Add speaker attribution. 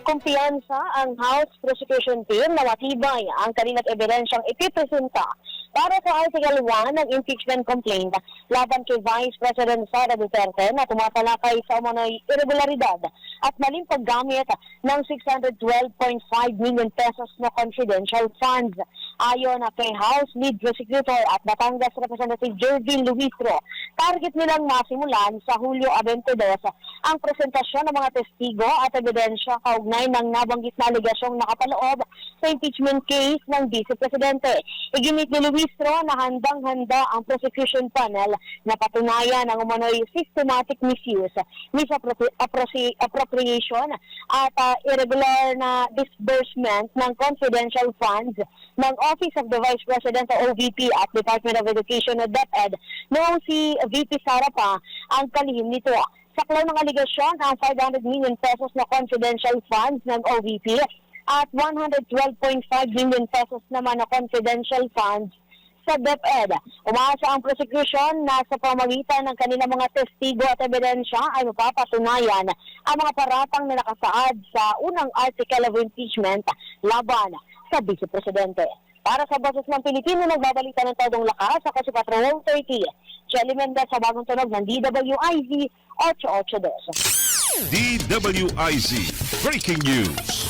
Speaker 1: Kumpiyansa ang House Prosecution Team na matibay ang kanilang ebidensyang ipipresenta para sa Article 1 ng impeachment complaint laban kay Vice President Sara Duterte na tumatalakay sa umano'y irregularidad at maling paggamit ng 612.5 million pesos na confidential funds. Ayon kay House Lead Prosecutor at Batangas Representative Jervin Luistro, target nilang masimulan sa Hulyo 22 ang presentasyon ng mga testigo at ebidensya kaugnay ng nabanggit na aligasyong nakapaloob sa impeachment case ng Vice Presidente. Iginit ni Luistro na handang-handa ang prosecution panel na patunayan ang umano'y systematic misuse, misappropriation at irregular na disbursement ng confidential funds ng Office of the Vice President o OVP at Department of Education o DepEd noong si VP Sara pa ang kalihim nito. Saklaw ng aligasyon ang 500 million pesos na confidential funds ng OVP at 112.5 million pesos naman na confidential funds sa DepEd. Umaasa ang prosecution na sa pamamagitan ng kanilang mga testigo at ebidensya ay mapapatunayan ang mga paratang na nakasaad sa unang article of impeachment laban sa Vice Presidente. Para sa Boses ng Pilipino, nagbabalita ng Todong Lakas, ako si Patrol 30. Shelly Mendez sa bagong tunog ng DWIZ 882.
Speaker 2: DWIZ Breaking News.